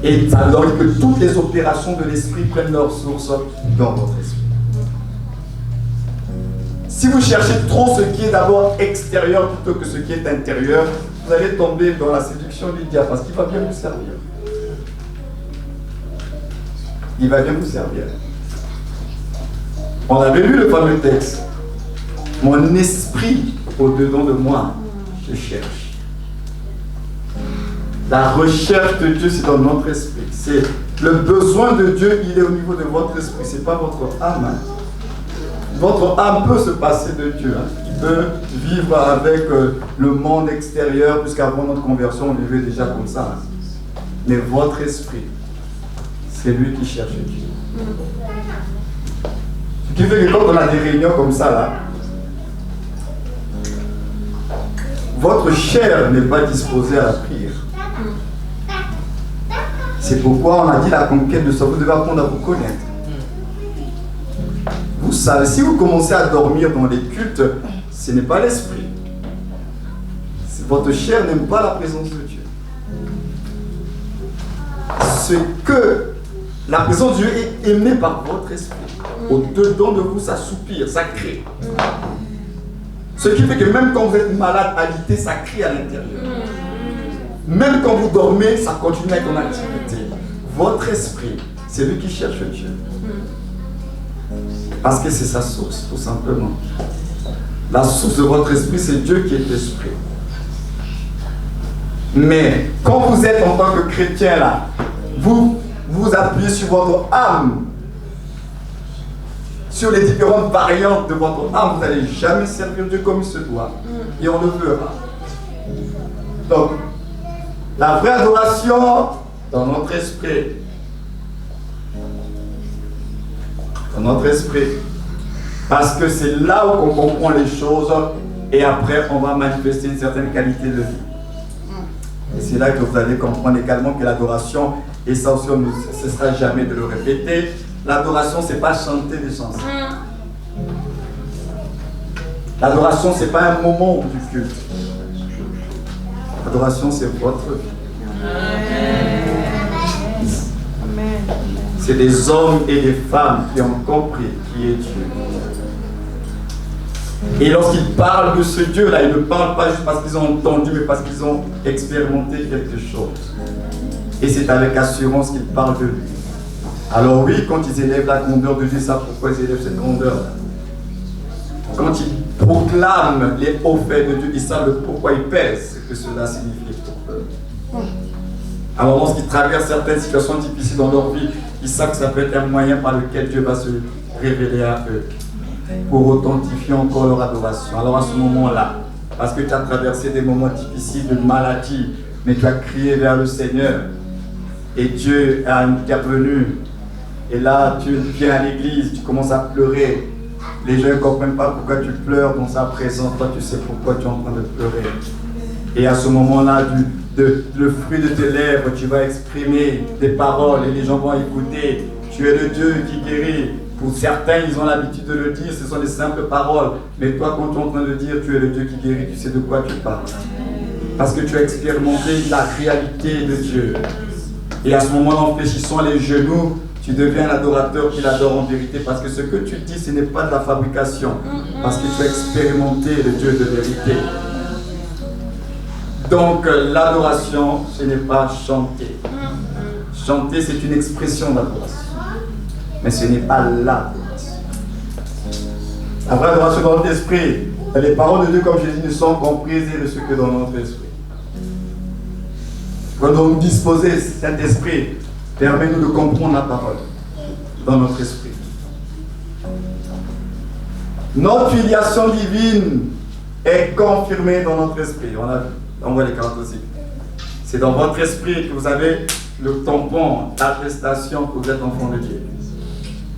Et ça veut dire que toutes les opérations de l'esprit prennent leur source dans votre esprit. Si vous cherchez trop ce qui est d'abord extérieur plutôt que ce qui est intérieur, vous allez tomber dans la séduction du diable parce qu'il va bien vous servir. Il va bien vous servir. On avait lu le fameux texte. Mon esprit au-dedans de moi, je cherche. La recherche de Dieu, c'est dans notre esprit. C'est le besoin de Dieu, il est au niveau de votre esprit, ce n'est pas votre âme. Votre âme peut se passer de Dieu. Il peut vivre avec le monde extérieur, puisqu'avant notre conversion, on vivait déjà comme ça. Mais votre esprit, c'est lui qui cherche Dieu. Ce qui fait que quand on a des réunions comme ça, là, votre chair n'est pas disposée à la prière. C'est pourquoi on a dit la conquête de soi, vous devez apprendre à vous connaître. Vous savez, si vous commencez à dormir dans les cultes, ce n'est pas l'esprit. Votre chair n'aime pas la présence de Dieu. Ce que la présence de Dieu est aimée par votre esprit. Au-dedans de vous, ça soupire, ça crie. Ce qui fait que même quand vous êtes malade, alité, ça crie à l'intérieur. Même quand vous dormez, ça continue à être en activité. Votre esprit, c'est lui qui cherche Dieu. Parce que c'est sa source, tout simplement. La source de votre esprit, c'est Dieu qui est esprit. Mais quand vous êtes en tant que chrétien là, vous appuyez sur votre âme, sur les différentes variantes de votre âme, vous n'allez jamais servir Dieu comme il se doit. Et on le verra. Donc, la vraie adoration dans notre esprit. Dans notre esprit. Parce que c'est là où on comprend les choses et après on va manifester une certaine qualité de vie. Et c'est là que vous allez comprendre également que l'adoration, essentielle, ne cessera jamais de le répéter. L'adoration, c'est pas chanter des chansons. L'adoration, c'est pas un moment du culte. L'adoration, c'est votre vie. C'est des hommes et des femmes qui ont compris qui est Dieu. Et lorsqu'ils parlent de ce Dieu-là, ils ne parlent pas juste parce qu'ils ont entendu, mais parce qu'ils ont expérimenté quelque chose. Et c'est avec assurance qu'ils parlent de lui. Alors oui, quand ils élèvent la grandeur de Dieu, ils savent pourquoi ils élèvent cette grandeur-là. Quand ils proclament les hauts faits de Dieu, ils savent pourquoi ils pèsent, ce que cela signifie pour eux. Alors lorsqu'ils traversent certaines situations difficiles dans leur vie, ils savent que ça peut être un moyen par lequel Dieu va se révéler à eux, pour authentifier encore leur adoration. Alors à ce moment-là, parce que tu as traversé des moments difficiles de maladie, mais tu as crié vers le Seigneur, et Dieu a intervenu, et là tu viens à l'église, tu commences à pleurer, les gens ne comprennent pas pourquoi tu pleures dans sa présence, toi tu sais pourquoi tu es en train de pleurer. Et à ce moment-là, le fruit de tes lèvres, tu vas exprimer des paroles et les gens vont écouter. Tu es le Dieu qui guérit. Pour certains, ils ont l'habitude de le dire, ce sont des simples paroles. Mais toi, quand tu es en train de dire tu es le Dieu qui guérit, tu sais de quoi tu parles. Parce que tu as expérimenté la réalité de Dieu. Et à ce moment-là, en fléchissant les genoux, tu deviens l'adorateur qui l'adore en vérité. Parce que ce que tu dis, ce n'est pas de la fabrication. Parce que tu as expérimenté le Dieu de vérité. Donc l'adoration, ce n'est pas chanter. Chanter, c'est une expression d'adoration. Mais ce n'est pas l'adoration. La vraie adoration dans notre esprit, les paroles de Dieu, comme Jésus, ne sont comprises et ce que dans notre esprit. Quand on nous dispose cet esprit, permet-nous de comprendre la parole dans notre esprit. Notre filiation divine est confirmée dans notre esprit. On a vu. On voit les caractéristiques. C'est dans votre esprit que vous avez le tampon, l'attestation que vous êtes enfant de Dieu.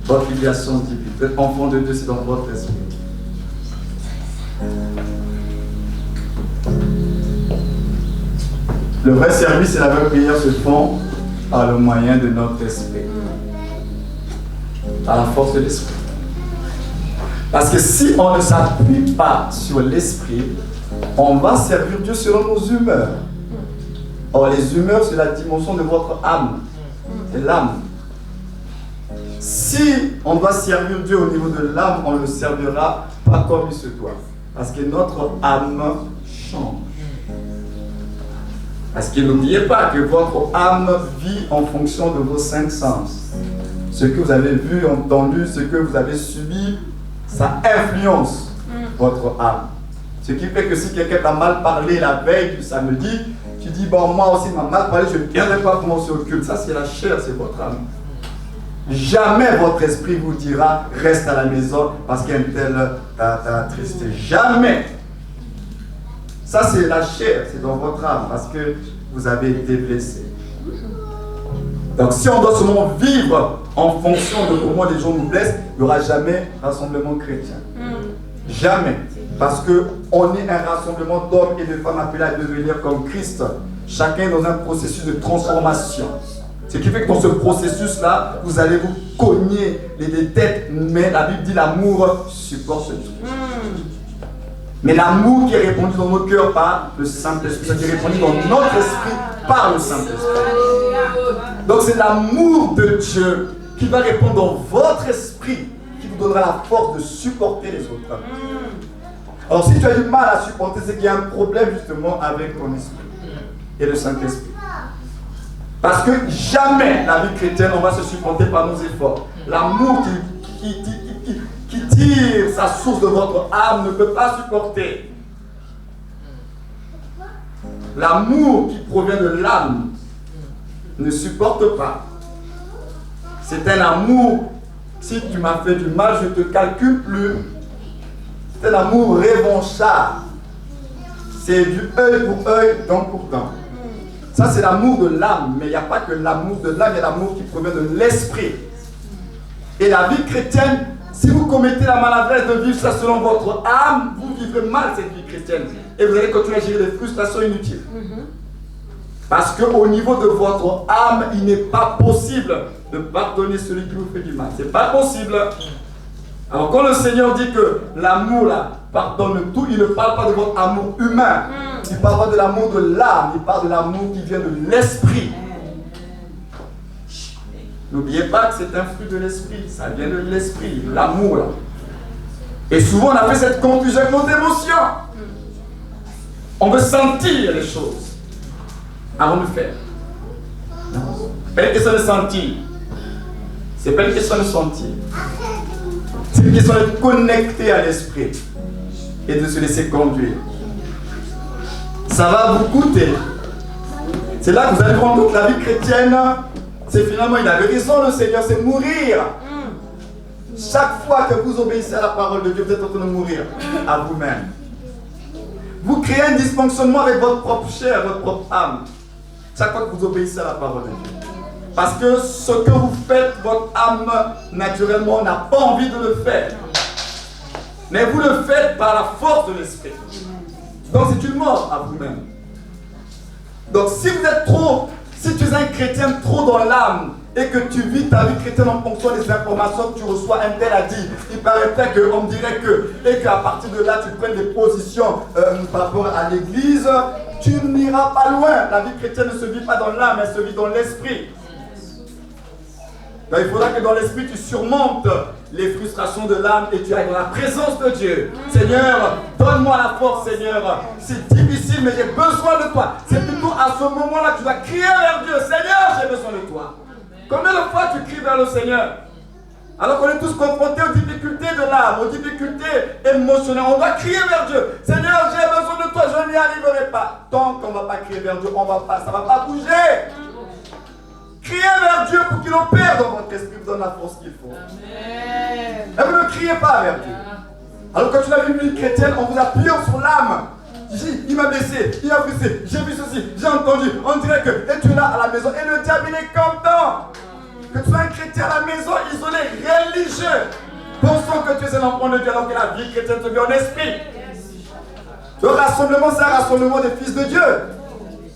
Votre filiation divine. Vous êtes enfant de Dieu, c'est dans votre esprit. Le vrai service et la vraie prière se font par le moyen de notre esprit. Par la force de l'esprit. Parce que si on ne s'appuie pas sur l'esprit, on va servir Dieu selon nos humeurs. Or, les humeurs, c'est la dimension de votre âme. C'est l'âme. Si on doit servir Dieu au niveau de l'âme, on ne le servira pas comme il se doit. Parce que notre âme change. Parce que n'oubliez pas que votre âme vit en fonction de vos 5 sens. Ce que vous avez vu, entendu, ce que vous avez subi, ça influence votre âme. Ce qui fait que si quelqu'un t'a mal parlé la veille du samedi, tu dis, bon, moi aussi, m'a mal parlé, je ne viendrai pas commencer au culte. Ça, c'est la chair, c'est votre âme. Jamais votre esprit vous dira, reste à la maison parce qu'un tel t'a attristé. Jamais. Ça, c'est la chair, c'est dans votre âme parce que vous avez été blessé. Donc, si on doit seulement vivre en fonction de comment les gens nous blessent, il n'y aura jamais rassemblement chrétien. Jamais. Parce qu'on est un rassemblement d'hommes et de femmes appelés à devenir comme Christ. Chacun dans un processus de transformation. Ce qui fait que dans ce processus-là, vous allez vous cogner les têtes. Mais la Bible dit l'amour supporte tout. Mais l'amour qui est répandu dans nos cœurs par le Saint-Esprit, qui est répandu dans notre esprit par le Saint-Esprit. Donc c'est l'amour de Dieu qui va répondre dans votre esprit, qui vous donnera la force de supporter les autres. Alors si tu as du mal à supporter, c'est qu'il y a un problème justement avec ton esprit et le Saint-Esprit. Parce que jamais la vie chrétienne, on va se supporter par nos efforts. L'amour qui tire sa source de votre âme ne peut pas supporter. L'amour qui provient de l'âme ne supporte pas. C'est un amour, si tu m'as fait du mal, je ne te calcule plus. C'est un amour revanchard. C'est du œil pour œil, dent pour dent. Ça, c'est l'amour de l'âme, mais il n'y a pas que l'amour de l'âme, il y a l'amour qui provient de l'esprit. Et la vie chrétienne, si vous commettez la maladresse de vivre ça selon votre âme, vous vivrez mal cette vie chrétienne. Et vous allez continuer à gérer des frustrations inutiles. Parce qu'au niveau de votre âme, il n'est pas possible de pardonner celui qui vous fait du mal. Ce n'est pas possible. Alors quand le Seigneur dit que l'amour là pardonne tout, il ne parle pas de votre amour humain. Il ne parle pas de l'amour de l'âme, il parle de l'amour qui vient de l'esprit. N'oubliez pas que c'est un fruit de l'esprit, ça vient de l'esprit, l'amour là. Et souvent on a fait cette confusion avec nos émotions. On veut sentir les choses avant de faire. Non. Ce n'est pas une question de sentir. Ce n'est pas une question de sentir. C'est une question d'être connecté à l'esprit et de se laisser conduire. Ça va vous coûter. C'est là que vous allez vous rendre compte que la vie chrétienne, c'est finalement, il avait raison le Seigneur, c'est mourir. Chaque fois que vous obéissez à la parole de Dieu, vous êtes en train de mourir à vous-même. Vous créez un dysfonctionnement avec votre propre chair, votre propre âme. Chaque fois que vous obéissez à la parole de Dieu. Parce que ce que vous faites, votre âme, naturellement, n'a pas envie de le faire. Mais vous le faites par la force de l'esprit. Donc c'est une mort à vous-même. Donc si vous êtes trop, si tu es un chrétien trop dans l'âme et que tu vis ta vie chrétienne en fonction des informations que tu reçois, un tel a dit, il paraîtrait qu'on me dirait que, et qu'à partir de là tu prennes des positions par rapport à l'église, tu n'iras pas loin. La vie chrétienne ne se vit pas dans l'âme, elle se vit dans l'esprit. Donc il faudra que dans l'esprit tu surmontes les frustrations de l'âme et tu ailles dans la présence de Dieu. Seigneur, donne-moi la force, Seigneur. C'est difficile, mais j'ai besoin de toi. C'est plutôt à ce moment-là que tu dois crier vers Dieu. Seigneur, j'ai besoin de toi. Combien de fois tu cries vers le Seigneur? Alors qu'on est tous confrontés aux difficultés de l'âme, aux difficultés émotionnelles. On doit crier vers Dieu. Seigneur, j'ai besoin de toi, je n'y arriverai pas. Tant qu'on ne va pas crier vers Dieu, ça ne va pas bouger. Criez vers Dieu pour qu'il opère dans votre esprit, vous donne la force qu'il faut. Amen. Et vous ne criez pas vers Dieu. Alors quand tu l'as vu une chrétienne, on vous appuie sur l'âme. Il m'a blessé, il m'a blessé, j'ai vu ceci, j'ai entendu. On dirait que et tu es là à la maison et le diable il est content. Que tu sois un chrétien à la maison, isolé, religieux. Pensons que tu es un enfant de Dieu alors que la vie chrétienne se vit en esprit. Le rassemblement, c'est un rassemblement des fils de Dieu.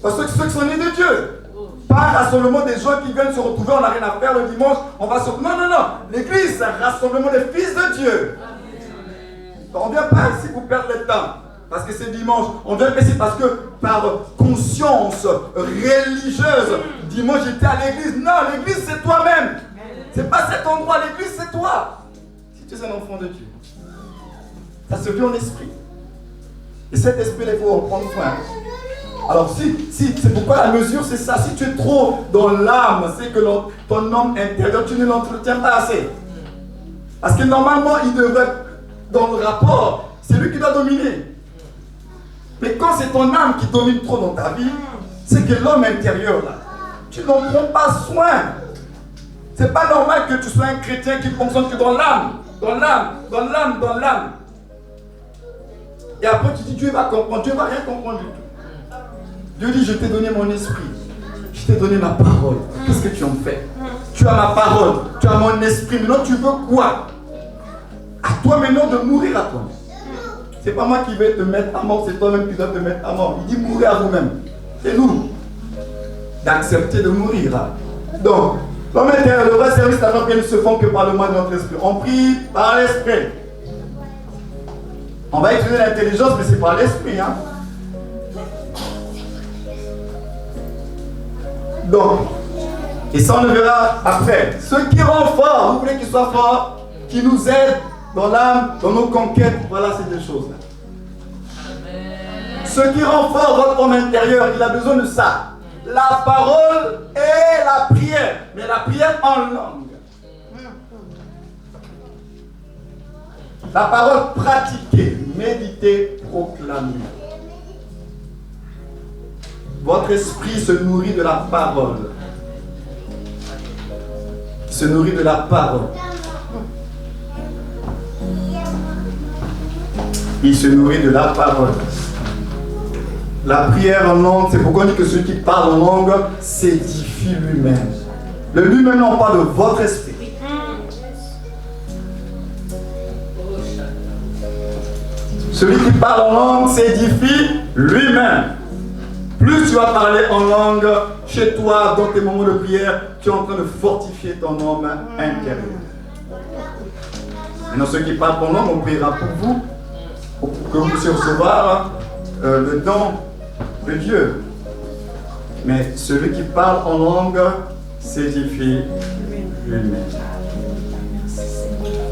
Parce que ceux qui sont nés de Dieu. Pas un rassemblement des gens qui viennent se retrouver, on n'a rien à faire le dimanche, on va se... Non, non, non. L'église, c'est un rassemblement des fils de Dieu. On ne vient pas ici pour perdre le temps. parce que c'est dimanche. On vient ici parce que par conscience religieuse, dimanche j'étais à l'église. Non, l'église c'est toi-même. C'est pas cet endroit, l'église c'est toi. Si tu es un enfant de Dieu, ça se vit en esprit. Et cet esprit, il faut en prendre soin. Alors c'est pourquoi la mesure c'est ça. Si tu es trop dans l'âme, c'est que ton homme intérieur, tu ne l'entretiens pas assez. Parce que normalement, il devrait, dans le rapport, c'est lui qui doit dominer. Mais quand c'est ton âme qui domine trop dans ta vie, c'est que l'homme intérieur, là, tu n'en prends pas soin. C'est pas normal que tu sois un chrétien qui fonctionne que dans l'âme. Dans l'âme, dans l'âme, dans l'âme. Et après tu dis, Dieu va comprendre. Dieu ne va rien comprendre du tout. Dieu dit, je t'ai donné mon esprit. Je t'ai donné ma parole. Qu'est-ce que tu en fais? Tu as ma parole, tu as mon esprit. Maintenant, tu veux quoi? À toi maintenant de mourir à toi. C'est pas moi qui vais te mettre à mort, c'est toi-même qui dois te mettre à mort. Il dit mourir à vous-même. C'est nous. D'accepter de mourir. Donc, l'homme intérieur, le vrai service d'avant qu'ils ne se font que par le moyen de notre esprit. On prie par l'esprit. On va utiliser l'intelligence, mais c'est par l'esprit. Hein? Donc, et ça on le verra après. Ce qui rend fort, vous voulez qu'il soit fort, qui nous aide dans l'âme, dans nos conquêtes, voilà ces deux choses-là. Ce qui rend fort votre homme intérieur, il a besoin de ça. La parole et la prière, mais la prière en langue. La parole pratiquée, méditée, proclamée. Votre esprit se nourrit de la parole. Il se nourrit de la parole. Il se nourrit de la parole. La prière en langue, c'est pourquoi on dit que celui qui parle en langue s'édifie lui-même. Le lui-même, non pas de votre esprit. Celui qui parle en langue s'édifie lui-même. Plus tu vas parler en langue chez toi, dans tes moments de prière, tu es en train de fortifier ton homme intérieur. Maintenant, ceux qui parlent en langue, on priera pour vous, pour que vous puissiez recevoir le don de Dieu. Mais celui qui parle en langue s'édifie lui-même.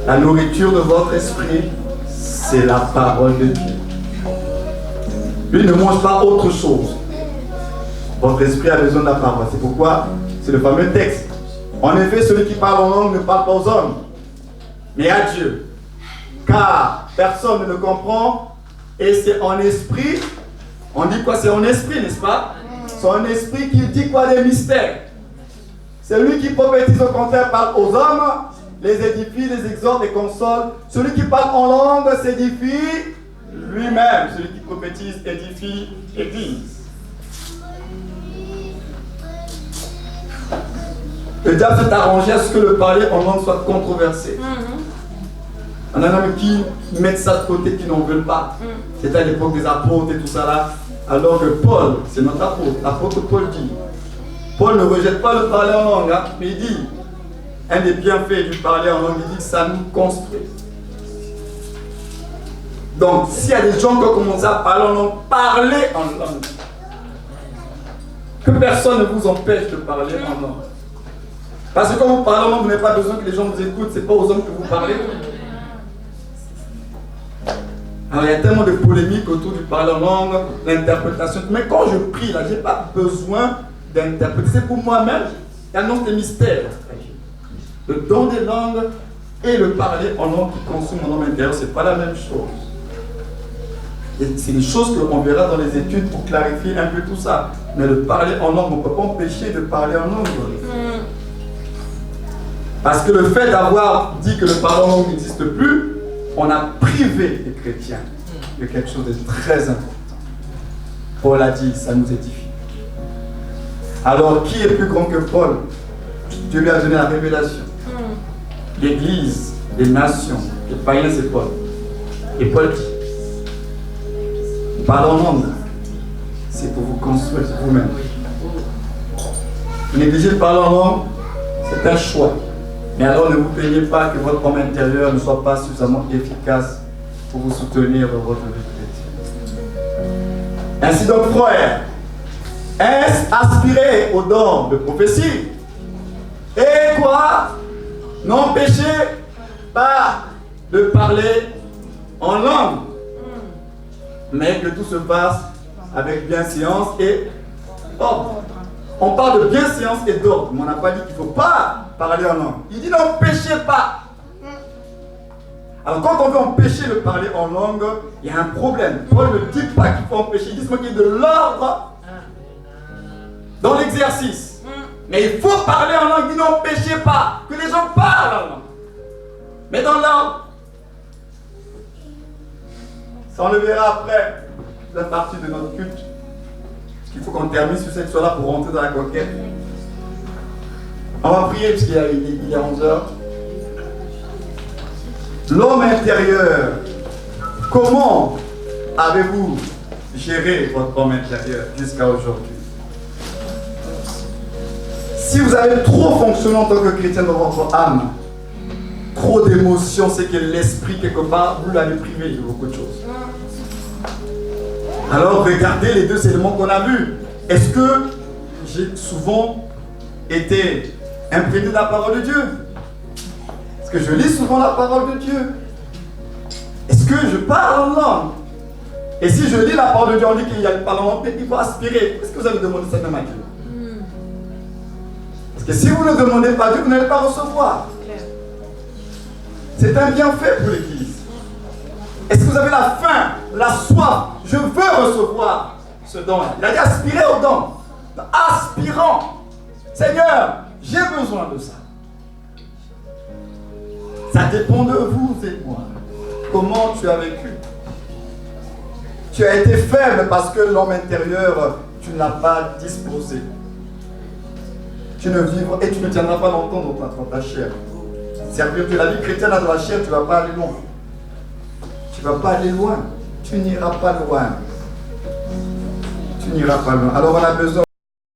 La nourriture de votre esprit, c'est la parole de Dieu. Lui ne mange pas autre chose. Votre esprit a besoin de la parole. C'est pourquoi c'est le fameux texte. En effet, celui qui parle en langue ne parle pas aux hommes, mais à Dieu. Car personne ne le comprend et c'est en esprit. On dit quoi? C'est en esprit, n'est-ce pas? C'est en esprit qui dit quoi? Des mystères. Celui qui prophétise au contraire parle aux hommes, les édifie, les exhorte, les console. Celui qui parle en langue s'édifie lui-même. Celui qui prophétise édifie l'église. Le diable s'est arrangé à ce que le parler en langue soit controversé. On a un homme qui met ça de côté, qui n'en veulent pas. C'était à l'époque des apôtres et tout ça là. Alors que Paul, c'est notre apôtre, l'apôtre Paul dit. Paul ne rejette pas le parler en langue, hein, mais il dit, un des bienfaits du parler en langue, il dit que ça nous construit. Donc, s'il y a des gens qui ont commencé à parler en langue, parlez en langue. Que personne ne vous empêche de parler en langue. Parce que quand vous parlez en langue, vous n'avez pas besoin que les gens vous écoutent, ce n'est pas aux hommes que vous parlez. Alors il y a tellement de polémiques autour du parler en langue, l'interprétation. Mais quand je prie, là, je n'ai pas besoin d'interpréter. C'est pour moi-même, j'annonce des mystères. Le don des langues et le parler en langue qui consume mon homme intérieur, ce n'est pas la même chose. C'est des choses qu'on verra dans les études pour clarifier un peu tout ça. Mais le parler en langue, on ne peut pas empêcher de parler en langue. Parce que le fait d'avoir dit que le parler en langue n'existe plus, on a privé les chrétiens de quelque chose de très important. Paul a dit, ça nous édifie. Alors, qui est plus grand que Paul? Dieu lui a donné la révélation. L'Église, les nations, les païens, c'est Paul. Et Paul dit, parler en langue, c'est pour vous construire vous-même. Négliger de parler en langue, c'est un choix. Mais alors ne vous plaignez pas que votre homme intérieur ne soit pas suffisamment efficace pour vous soutenir dans votre vie chrétienne. Ainsi donc, frères, aspirez aux dons de prophétie. Et quoi? N'empêchez pas de parler en langue, mais que tout se passe avec bienséance et ordre. On parle de bienséance et d'ordre, mais on n'a pas dit qu'il ne faut pas parler en langue. Il dit n'empêchez pas. Alors quand on veut empêcher de parler en langue, il y a un problème. Paul ne dit pas qu'il faut empêcher, il dit qu'il y a de l'ordre dans l'exercice. Mais il faut parler en langue, il dit n'empêchez pas que les gens parlent en langue. Mais dans l'ordre. Ça, on le verra après la partie de notre culte. Parce qu'il faut qu'on termine sur cette chose-là pour rentrer dans la conquête. On va prier parce qu'il est 11h. L'homme intérieur, comment avez-vous géré votre homme intérieur jusqu'à aujourd'hui? Si vous avez trop fonctionné en tant que chrétien dans votre âme, trop d'émotions, c'est que l'esprit, quelque part, vous l'avez privé de beaucoup de choses. Alors regardez les deux éléments qu'on a vus. Est-ce que j'ai souvent été imprégné de la parole de Dieu? Est-ce que je lis souvent la parole de Dieu? Est-ce que je parle en langue? Et si je lis la parole de Dieu, on dit qu'il y a le parlement, il faut aspirer. Est-ce que vous avez demandé ça même à Dieu? Parce que si vous ne demandez pas à Dieu, vous n'allez pas recevoir. C'est un bienfait pour l'Église. Est-ce que vous avez la faim, la soif? Je veux recevoir ce don. Il a dit aspirer au don. Aspirant. Seigneur, j'ai besoin de ça. Ça dépend de vous et moi. Comment tu as vécu? Tu as été faible parce que l'homme intérieur, tu ne l'as pas disposé. Tu ne vivras et tu ne tiendras pas longtemps dans ta chair. Servir de la vie chrétienne dans la chair, tu ne vas pas aller loin. Tu ne vas pas aller loin. Tu n'iras pas loin. Tu n'iras pas loin. Alors on a besoin